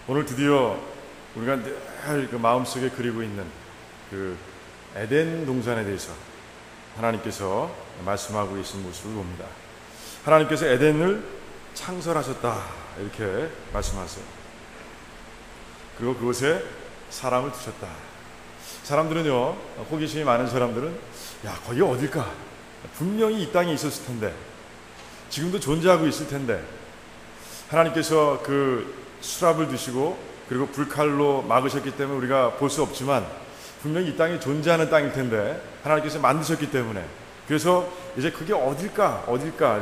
오늘 드디어 우리가 늘 그 마음속에 그리고 있는 그 에덴 동산에 대해서 하나님께서 말씀하고 계신 모습을 봅니다. 하나님께서 에덴을 창설하셨다 이렇게 말씀하세요. 그리고 그곳에 사람을 두셨다. 사람들은요, 호기심이 많은 사람들은 야, 거기가 어딜까? 분명히 이 땅에 있었을 텐데, 지금도 존재하고 있을 텐데, 하나님께서 그 수랍을 두시고 그리고 불칼로 막으셨기 때문에 우리가 볼 수 없지만 분명히 이 땅이 존재하는 땅일 텐데 하나님께서 만드셨기 때문에, 그래서 이제 그게 어딜까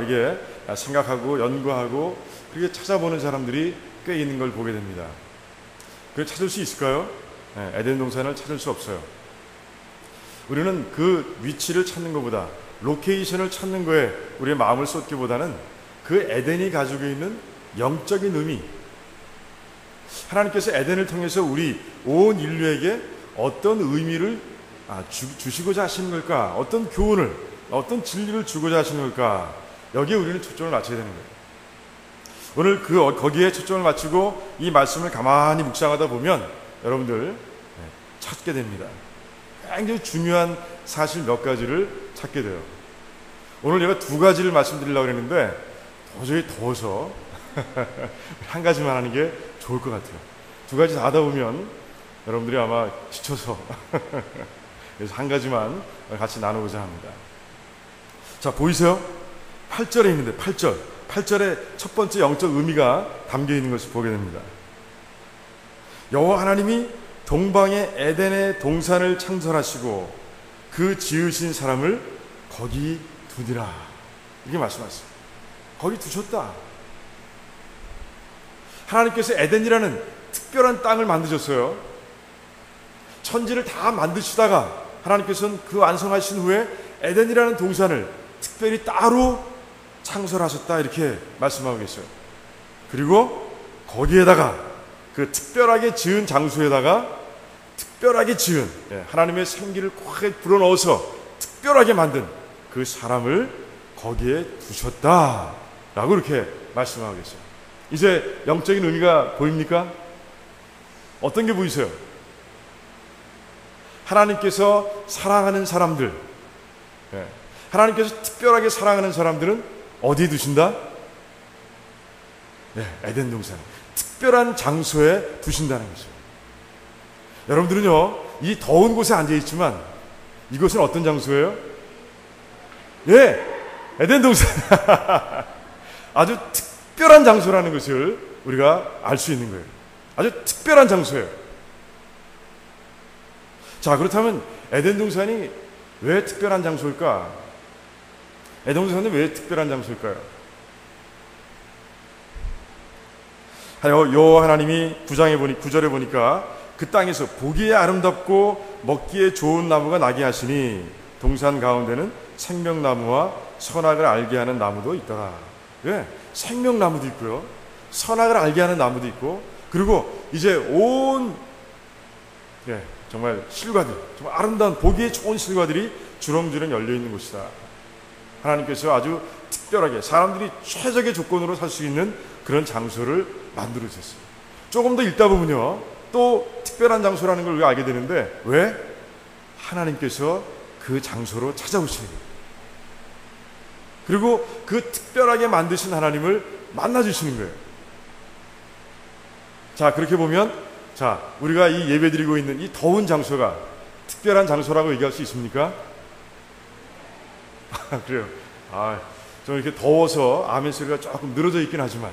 이렇게 생각하고 연구하고 그렇게 찾아보는 사람들이 꽤 있는 걸 보게 됩니다. 그걸 찾을 수 있을까요? 네, 에덴 동산을 찾을 수 없어요. 우리는 그 위치를 찾는 것보다, 로케이션을 찾는 거에 우리의 마음을 쏟기보다는 그 에덴이 가지고 있는 영적인 의미, 하나님께서 에덴을 통해서 우리 온 인류에게 어떤 의미를 주시고자 하시는 걸까, 어떤 교훈을, 어떤 진리를 주고자 하시는 걸까, 여기에 우리는 초점을 맞춰야 되는 거예요. 오늘 거기에 초점을 맞추고 이 말씀을 가만히 묵상하다 보면 여러분들 찾게 됩니다. 굉장히 중요한 사실 몇 가지를 찾게 돼요. 오늘 제가 두 가지를 말씀드리려고 했는데 도저히 더워서 한 가지만 하는 게 좋을 것 같아요. 두 가지 다 하다 보면 여러분들이 아마 지쳐서 그래서 한 가지만 같이 나누고자 합니다. 자, 보이세요? 8절에 있는데 8절에 첫 번째 영적 의미가 담겨 있는 것을 보게 됩니다. 여호와 하나님이 동방의 에덴의 동산을 창설하시고 그 지으신 사람을 거기 두니라, 이렇게 말씀하셨어요. 거기 두셨다. 하나님께서 에덴이라는 특별한 땅을 만드셨어요. 천지를 다 만드시다가 하나님께서는 그 완성하신 후에 에덴이라는 동산을 특별히 따로 창설하셨다, 이렇게 말씀하고 계세요. 그리고 거기에다가 그 특별하게 지은 장소에다가 특별하게 지은, 하나님의 생기를 꽉 불어넣어서 특별하게 만든 그 사람을 거기에 두셨다라고 이렇게 말씀하고 계세요. 이제 영적인 의미가 보입니까? 어떤 게 보이세요? 하나님께서 사랑하는 사람들, 하나님께서 특별하게 사랑하는 사람들은 어디에 두신다? 에덴 동산, 특별한 장소에 두신다는 거죠. 여러분들은요, 이 더운 곳에 앉아있지만 이곳은 어떤 장소예요? 에덴 동산. 아주 특별한 장소라는 것을 우리가 알 수 있는 거예요. 아주 특별한 장소예요. 자, 그렇다면 에덴 동산이 왜 특별한 장소일까? 에덴 동산은 왜 특별한 장소일까요? 여호와 하나님이 9절에 보니까 그 땅에서 보기에 아름답고 먹기에 좋은 나무가 나게 하시니 동산 가운데는 생명나무와 선악을 알게 하는 나무도 있더라. 생명나무도 있고요, 선악을 알게 하는 나무도 있고, 그리고 이제 온 정말 실과들, 정말 아름다운 보기에 좋은 실과들이 주렁주렁 열려있는 곳이다. 하나님께서 아주 특별하게 사람들이 최적의 조건으로 살 수 있는 그런 장소를 만들어 주셨어요. 조금 더 읽다 보면요, 또 특별한 장소라는 걸 우리가 알게 되는데, 왜? 하나님께서 그 장소로 찾아오시는 거예요. 그리고 그 특별하게 만드신 하나님을 만나주시는 거예요. 자, 그렇게 보면, 자, 우리가 이 예배드리고 있는 이 더운 장소가 특별한 장소라고 얘기할 수 있습니까? 그래요. 좀 이렇게 더워서 아멘 소리가 조금 늘어져 있긴 하지만,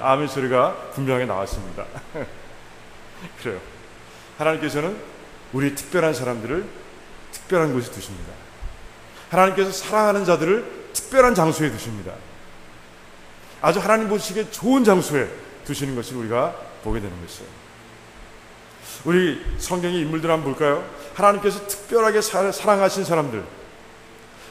아멘 소리가 분명히 나왔습니다. 그래요. 하나님께서는 우리 특별한 사람들을 특별한 곳에 두십니다. 하나님께서 사랑하는 자들을 특별한 장소에 두십니다. 아주 하나님 보시기에 좋은 장소에 두시는 것을 우리가 보게 되는 것이에요. 우리 성경의 인물들 한번 볼까요? 하나님께서 특별하게 사랑하신 사람들,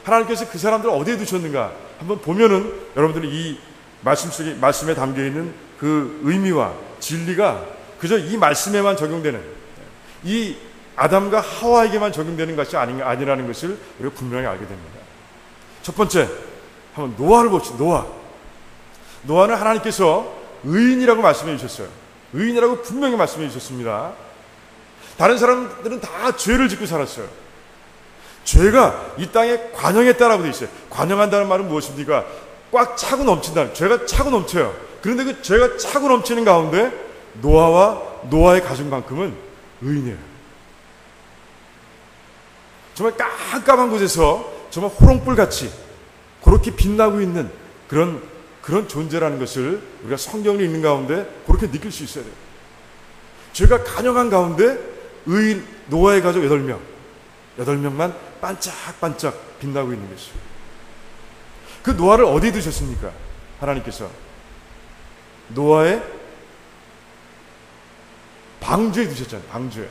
하나님께서 그 사람들을 어디에 두셨는가 한번 보면은 여러분들이 이 말씀에 담겨있는 그 의미와 진리가 그저 이 말씀에만 적용되는, 이 아담과 하와에게만 적용되는 것이 아니라는 것을 우리가 분명히 알게 됩니다. 첫 번째, 한번 노아를 봅시다. 노아는 하나님께서 의인이라고 말씀해 주셨어요. 의인이라고 분명히 말씀해 주셨습니다. 다른 사람들은 다 죄를 짓고 살았어요. 죄가 이 땅에 관영했다라고 되어 있어요. 관영한다는 말은 무엇입니까? 꽉 차고 넘친다. 죄가 차고 넘쳐요. 그런데 그 죄가 차고 넘치는 가운데 노아와 노아의 가족만큼은 의인이에요. 정말 깜깜한 곳에서 정말 호롱불같이 그렇게 빛나고 있는 그런 존재라는 것을 우리가 성경을 읽는 가운데 그렇게 느낄 수 있어야 돼요. 죄가 간영한 가운데 의인 노아의 가족 8명만 반짝반짝 빛나고 있는 것이죠. 그 노아를 어디에 두셨습니까? 하나님께서 노아의 방주에 두셨잖아요. 방주에.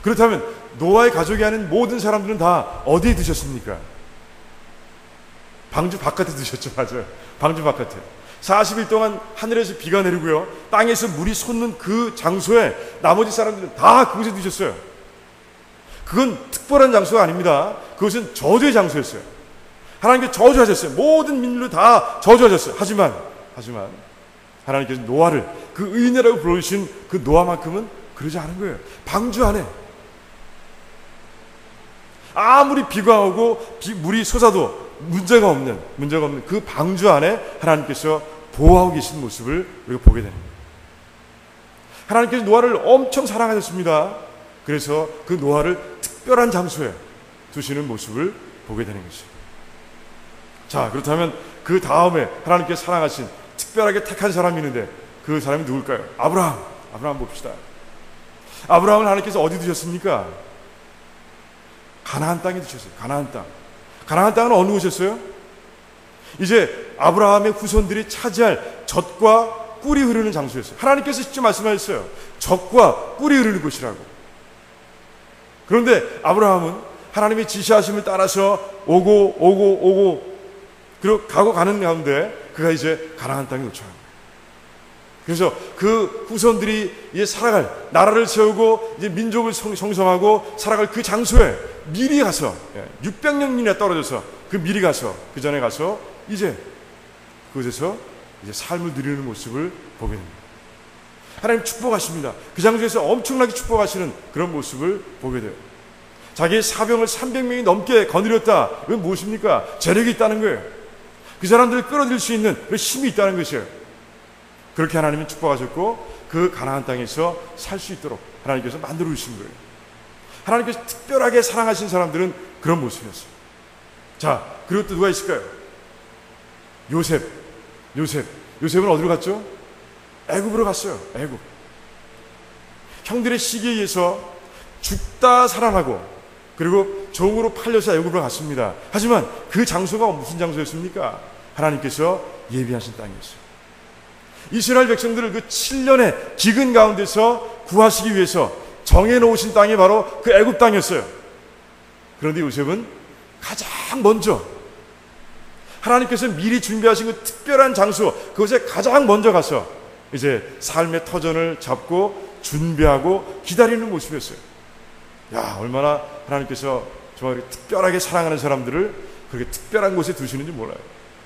그렇다면 노아의 가족이 아닌 모든 사람들은 다 어디에 두셨습니까? 방주 바깥에 두셨죠. 맞아요. 방주 바깥에. 40일 동안 하늘에서 비가 내리고요. 땅에서 물이 솟는 그 장소에 나머지 사람들은 다 그곳에 두셨어요. 그건 특별한 장소가 아닙니다. 그것은 저주의 장소였어요. 하나님께 저주하셨어요. 모든 민류를 다 저주하셨어요. 하지만 하나님께서 노아를 그 의인이라고 불러주신 그 노아만큼은 그러지 않은 거예요. 방주 안에 아무리 비가 오고 물이 솟아도 문제가 없는 그 방주 안에 하나님께서 보호하고 계신 모습을 우리가 보게 됩니다. 하나님께서 노아를 엄청 사랑하셨습니다. 그래서 그 노아를 특별한 장소에 두시는 모습을 보게 되는 것이죠. 자, 그렇다면 그 다음에 하나님께서 사랑하신 특별하게 택한 사람이 있는데 그 사람이 누굴까요? 아브라함 봅시다. 아브라함을 하나님께서 어디 두셨습니까? 가나안 땅에 두셨어요. 가나안 땅. 가나안 땅은 어느 곳이었어요? 이제 아브라함의 후손들이 차지할 젖과 꿀이 흐르는 장소였어요. 하나님께서 직접 말씀하셨어요. 젖과 꿀이 흐르는 곳이라고. 그런데 아브라함은 하나님의 지시하심을 따라서 오고 그리고 가는 가운데 그가 이제 가나안 땅에 도착합니다. 그래서 그 후손들이 이제 살아갈 나라를 세우고 이제 민족을 형성하고 살아갈 그 장소에 미리 가서 600년이나 떨어져서 미리 가서 그 전에 가서 이제 그곳에서 이제 삶을 누리는 모습을 보게 됩니다. 하나님 축복하십니다. 그 장소에서 엄청나게 축복하시는 그런 모습을 보게 돼요. 자기의 사병을 300명이 넘게 거느렸다. 이건 무엇입니까? 재력이 있다는 거예요. 그 사람들을 끌어들일 수 있는 그 힘이 있다는 것이에요. 그렇게 하나님은 축복하셨고 그 가나안 땅에서 살 수 있도록 하나님께서 만들어 주신 거예요. 하나님께서 특별하게 사랑하신 사람들은 그런 모습이었어요. 자, 그리고 또 누가 있을까요? 요셉은 어디로 갔죠? 애굽으로 갔어요. 애굽. 형들의 시기에 의해서 죽다 살아나고 그리고 종으로 팔려서 애굽으로 갔습니다. 하지만 그 장소가 무슨 장소였습니까? 하나님께서 예비하신 땅이었어요. 이스라엘 백성들을 그 7년의 기근 가운데서 구하시기 위해서 정해놓으신 땅이 바로 그 애굽 땅이었어요. 그런데 요셉은 가장 먼저 하나님께서 미리 준비하신 그 특별한 장소, 그곳에 가장 먼저 가서 이제 삶의 터전을 잡고 준비하고 기다리는 모습이었어요. 야, 얼마나 하나님께서 정말 특별하게 사랑하는 사람들을 그렇게 특별한 곳에 두시는지 몰라요.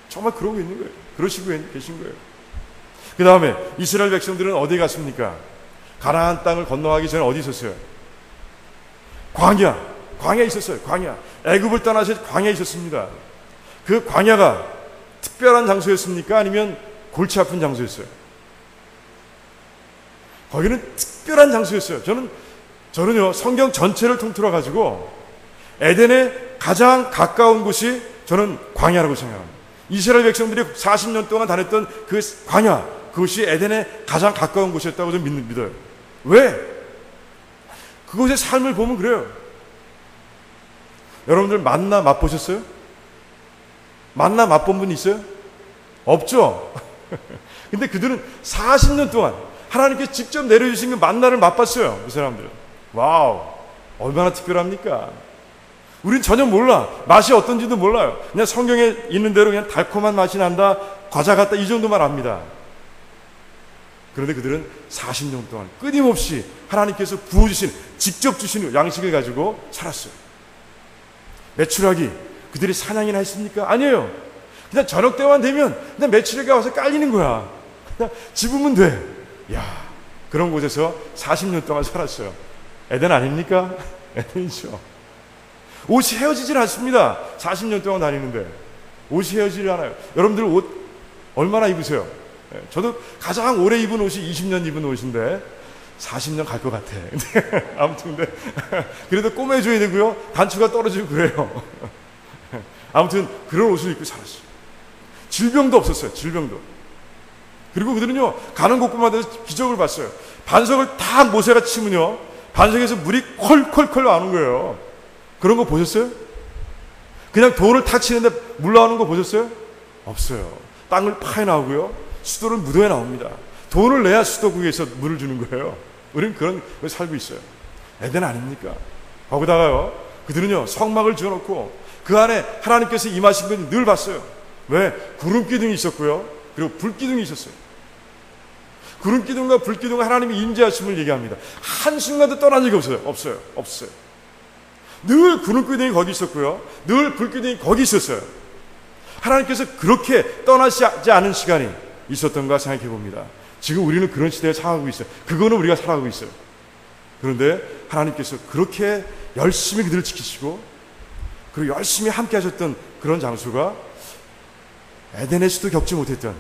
정말 그러고 있는 거예요. 그러시고 계신 거예요. 그 다음에 이스라엘 백성들은 어디에 갔습니까? 가나안 땅을 건너가기 전에 어디 있었어요? 광야에 있었어요. 광야. 애굽을 떠나서 광야에 있었습니다. 그 광야가 특별한 장소였습니까? 아니면 골치 아픈 장소였어요? 거기는 특별한 장소였어요. 저는요 성경 전체를 통틀어 가지고 에덴에 가장 가까운 곳이 저는 광야라고 생각합니다. 이스라엘 백성들이 40년 동안 다녔던 그 광야, 그것이 에덴에 가장 가까운 곳이었다고 저는 믿어요. 왜? 그곳의 삶을 보면 그래요. 여러분들 만나 맛보셨어요? 만나 맛본 분 있어요? 없죠? 근데 그들은 40년 동안 하나님께서 직접 내려주신 그 만나를 맛봤어요. 그 사람들은. 와우, 얼마나 특별합니까? 우린 전혀 몰라. 맛이 어떤지도 몰라요. 그냥 성경에 있는 대로 그냥 달콤한 맛이 난다, 과자 같다, 이 정도만 압니다. 그런데 그들은 40년 동안 끊임없이 하나님께서 부어주신, 직접 주신 양식을 가지고 살았어요. 메추라기, 그들이 사냥이나 했습니까? 아니에요. 그냥 저녁 때만 되면 그냥 메추라기가 와서 깔리는 거야. 그냥 집으면 돼. 야, 그런 곳에서 40년 동안 살았어요. 에덴 아닙니까? 에덴이죠. 옷이 헤어지질 않습니다. 40년 동안 다니는데 옷이 헤어지질 않아요. 여러분들 옷 얼마나 입으세요? 저도 가장 오래 입은 옷이 20년 입은 옷인데 40년 갈 것 같아. 아무튼 근데 그래도 꼬매줘야 되고요. 단추가 떨어지고 그래요. 아무튼 그런 옷을 입고 살았어요. 질병도 없었어요. 질병도. 그리고 그들은요, 가는 곳곳마다 기적을 봤어요. 반석을 다 모세가 치면요, 반석에서 물이 콜콜콜 나오는 거예요. 그런 거 보셨어요? 그냥 돌을 탁 치는데 물 나오는 거 보셨어요? 없어요. 땅을 파해 나오고요, 수도는 무도에 나옵니다. 돈을 내야 수도국에서 물을 주는 거예요. 우리는 그런 걸 살고 있어요. 에덴 아닙니까? 거기다가요, 그들은요, 성막을 지어놓고 그 안에 하나님께서 임하신 건 늘 봤어요. 왜? 구름기둥이 있었고요, 그리고 불기둥이 있었어요. 구름기둥과 불기둥은 하나님이 임재하심을 얘기합니다. 한순간도 떠난 적이 없어요. 없어요. 늘 구름기둥이 거기 있었고요, 늘 불기둥이 거기 있었어요. 하나님께서 그렇게 떠나지 않은 시간이 있었던가 생각해 봅니다. 지금 우리는 그런 시대에 살아가고 있어요. 그거는 우리가 살아가고 있어요. 그런데 하나님께서 그렇게 열심히 그들을 지키시고 그리고 열심히 함께 하셨던 그런 장소가 에덴에서도 겪지 못했던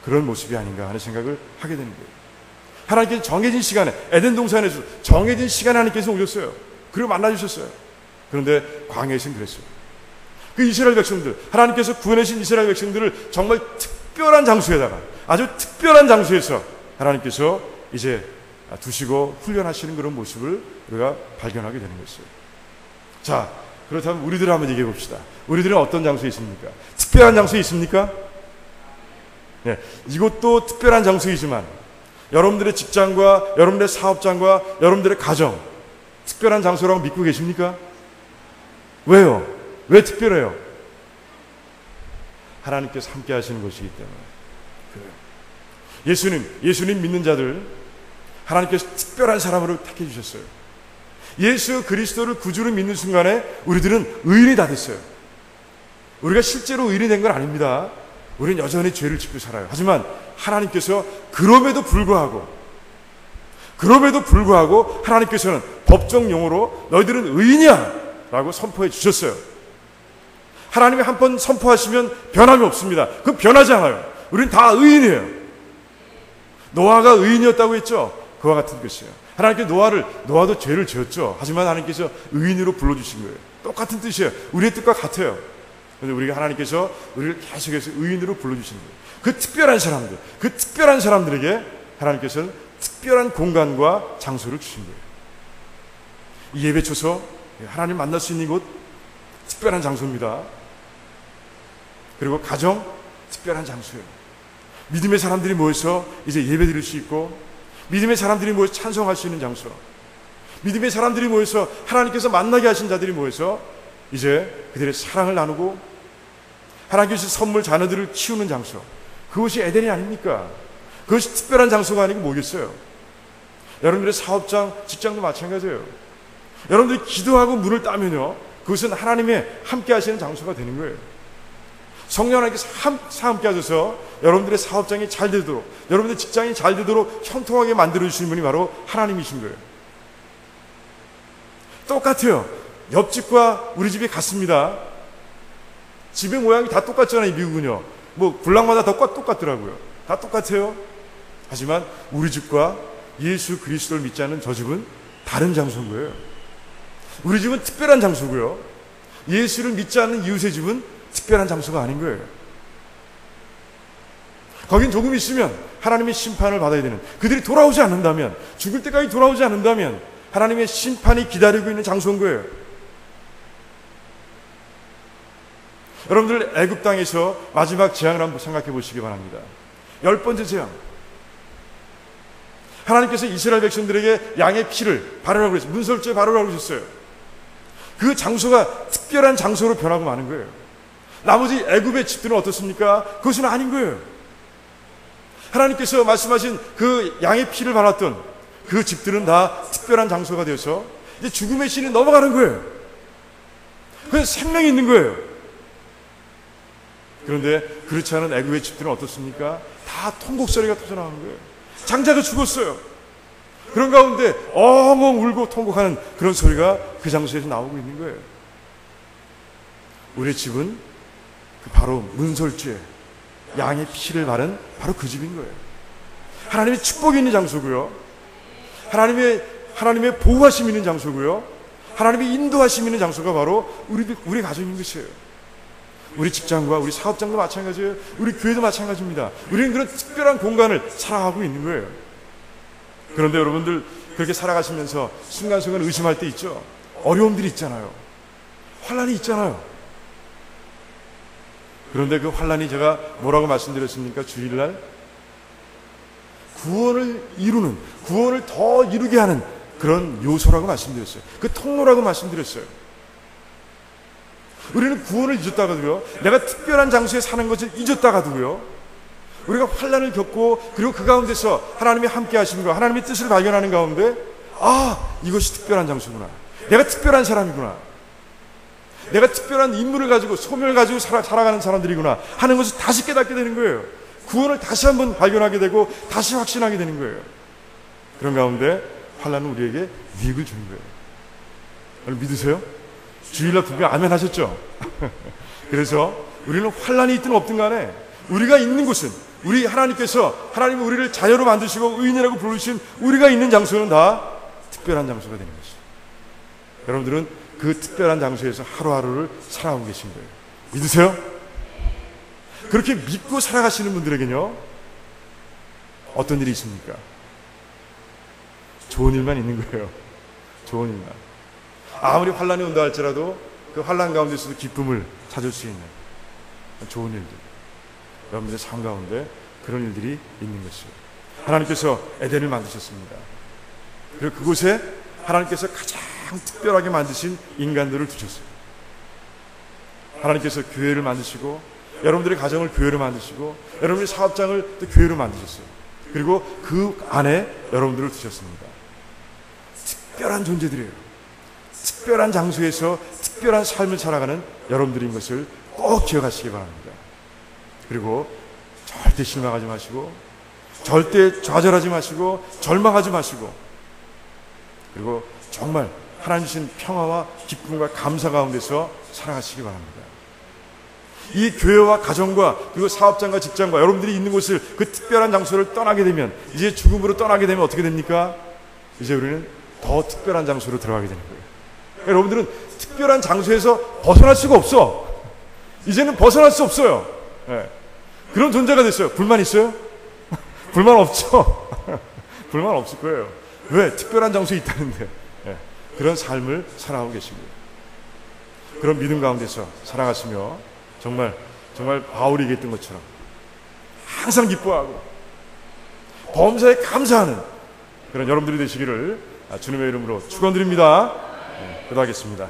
그런 모습이 아닌가 하는 생각을 하게 되는 거예요. 하나님께서 정해진 시간에, 에덴 동산에서 정해진 시간에 하나님께서 오셨어요. 그리고 만나주셨어요. 그런데 광야에서는 그랬어요. 그 이스라엘 백성들, 하나님께서 구원하신 이스라엘 백성들을 정말 특별한 장소에다가, 아주 특별한 장소에서 하나님께서 이제 두시고 훈련하시는 그런 모습을 우리가 발견하게 되는 것이에요. 자, 그렇다면 우리들 한번 얘기해 봅시다. 우리들은 어떤 장소에 있습니까? 특별한 장소에 있습니까? 네, 이것도 특별한 장소이지만 여러분들의 직장과 여러분들의 사업장과 여러분들의 가정, 특별한 장소라고 믿고 계십니까? 왜요? 왜 특별해요? 하나님께서 함께 하시는 것이기 때문에. 예수님 믿는 자들 하나님께서 특별한 사람으로 택해 주셨어요. 예수 그리스도를 구주로 믿는 순간에 우리들은 의인이 다 됐어요. 우리가 실제로 의인이 된 건 아닙니다. 우리는 여전히 죄를 짓고 살아요. 하지만 하나님께서 그럼에도 불구하고 하나님께서는 법정 용어로 너희들은 의인이야 라고 선포해 주셨어요. 하나님이 한 번 선포하시면 변함이 없습니다. 그건 변하지 않아요. 우리는 다 의인이에요. 노아가 의인이었다고 했죠. 그와 같은 것이에요. 하나님께서 노아도 죄를 지었죠. 하지만 하나님께서 의인으로 불러주신 거예요. 똑같은 뜻이에요. 우리의 뜻과 같아요. 그런데 우리가 하나님께서 우리를 계속해서 의인으로 불러주시는 거예요. 그 특별한 사람들에게 하나님께서는 특별한 공간과 장소를 주신 거예요. 이 예배초서 하나님 만날 수 있는 곳 특별한 장소입니다. 그리고 가정 특별한 장소예요. 믿음의 사람들이 모여서 이제 예배 드릴 수 있고, 믿음의 사람들이 모여서 찬송할 수 있는 장소, 믿음의 사람들이 모여서 하나님께서 만나게 하신 자들이 모여서 이제 그들의 사랑을 나누고 하나님께서 선물 자녀들을 키우는 장소, 그것이 에덴이 아닙니까? 그것이 특별한 장소가 아니고 뭐겠어요? 여러분들의 사업장, 직장도 마찬가지예요. 여러분들이 기도하고 문을 따면요, 그것은 하나님의 함께 하시는 장소가 되는 거예요. 성령 하나님께서 함께 하셔서 여러분들의 사업장이 잘 되도록, 여러분들의 직장이 잘 되도록 형통하게 만들어주시는 분이 바로 하나님이신 거예요. 똑같아요. 옆집과 우리 집이 같습니다. 집의 모양이 다 똑같잖아요. 미국은요, 뭐 블락마다 다 똑같더라고요. 다 똑같아요. 하지만 우리 집과 예수 그리스도를 믿지 않는 저 집은 다른 장소인 거예요. 우리 집은 특별한 장소고요, 예수를 믿지 않는 이웃의 집은 특별한 장소가 아닌 거예요. 거긴 조금 있으면 하나님의 심판을 받아야 되는, 그들이 돌아오지 않는다면, 죽을 때까지 돌아오지 않는다면 하나님의 심판이 기다리고 있는 장소인 거예요. 여러분들 애굽 땅에서 마지막 재앙을 한번 생각해 보시기 바랍니다. 10번째 재앙. 하나님께서 이스라엘 백성들에게 양의 피를 바르라고 그랬어요. 문설주에 바르라고 그러셨어요. 그 장소가 특별한 장소로 변하고 마는 거예요. 나머지 애굽의 집들은 어떻습니까? 그것은 아닌 거예요. 하나님께서 말씀하신 그 양의 피를 발랐던 그 집들은 다 특별한 장소가 되어서 이제 죽음의 신이 넘어가는 거예요. 그래서 생명이 있는 거예요. 그런데 그렇지 않은 애굽의 집들은 어떻습니까? 다 통곡 소리가 터져나오는 거예요. 장자가 죽었어요. 그런 가운데 엉엉 울고 통곡하는 그런 소리가 그 장소에서 나오고 있는 거예요. 우리의 집은 바로 문설주에 양의 피를 바른 바로 그 집인 거예요. 하나님의 축복이 있는 장소고요. 하나님의 보호하심이 있는 장소고요. 하나님의 인도하심이 있는 장소가 바로 우리 가정인 것이에요. 우리 직장과 우리 사업장도 마찬가지예요. 우리 교회도 마찬가지입니다. 우리는 그런 특별한 공간을 살아가고 있는 거예요. 그런데 여러분들 그렇게 살아가시면서 순간순간 의심할 때 있죠. 어려움들이 있잖아요. 환난이 있잖아요. 그런데 그 환난이 제가 뭐라고 말씀드렸습니까? 주일날 구원을 더 이루게 하는 그런 요소라고 말씀드렸어요. 그 통로라고 말씀드렸어요. 우리는 구원을 잊었다가도요, 내가 특별한 장소에 사는 것을 잊었다가도요, 우리가 환난을 겪고 그리고 그 가운데서 하나님이 함께 하시는 거, 하나님의 뜻을 발견하는 가운데, 아, 이것이 특별한 장소구나. 내가 특별한 사람이구나. 내가 특별한 인물을 가지고 소명을 가지고 살아가는 사람들이구나 하는 것을 다시 깨닫게 되는 거예요. 구원을 다시 한번 발견하게 되고 다시 확신하게 되는 거예요. 그런 가운데 환난은 우리에게 유익을 주는 거예요. 여러분 믿으세요? 주일날 분명 아멘 하셨죠? 그래서 우리는 환난이 있든 없든 간에 우리가 있는 곳은, 우리 하나님은 우리를 자녀로 만드시고 의인이라고 부르신 우리가 있는 장소는 다 특별한 장소가 되는 것이죠. 여러분들은 그 특별한 장소에서 하루하루를 살아오고 계신 거예요. 믿으세요? 그렇게 믿고 살아가시는 분들에게는요, 어떤 일이 있습니까? 좋은 일만 있는 거예요. 좋은 일만. 아무리 환난이 온다 할지라도 그 환난 가운데서도 기쁨을 찾을 수 있는 좋은 일들, 여러분들의 삶 가운데 그런 일들이 있는 것이에요. 하나님께서 에덴을 만드셨습니다. 그리고 그곳에 하나님께서 가장 특별하게 만드신 인간들을 두셨어요. 하나님께서 교회를 만드시고, 여러분들의 가정을 교회로 만드시고, 여러분의 사업장을 또 교회로 만드셨어요. 그리고 그 안에 여러분들을 두셨습니다. 특별한 존재들이에요. 특별한 장소에서 특별한 삶을 살아가는 여러분들인 것을 꼭 기억하시기 바랍니다. 그리고 절대 실망하지 마시고, 절대 좌절하지 마시고, 절망하지 마시고, 그리고 정말 하나님 주신 평화와 기쁨과 감사 가운데서 살아가시기 바랍니다. 이 교회와 가정과 그리고 사업장과 직장과 여러분들이 있는 곳을, 그 특별한 장소를 떠나게 되면, 이제 죽음으로 떠나게 되면 어떻게 됩니까? 이제 우리는 더 특별한 장소로 들어가게 되는 거예요. 여러분들은 특별한 장소에서 벗어날 수가 없어. 이제는 벗어날 수 없어요. 네. 그런 존재가 됐어요. 불만 있어요? 불만 없죠? 불만 없을 거예요. 왜? 특별한 장소에 있다는데. 네. 그런 삶을 살아가고 계십니다. 그런 믿음 가운데서 살아가시며 정말 바울이 얘기했던 것처럼 항상 기뻐하고 범사에 감사하는 그런 여러분들이 되시기를 주님의 이름으로 축원드립니다. 기도하겠습니다.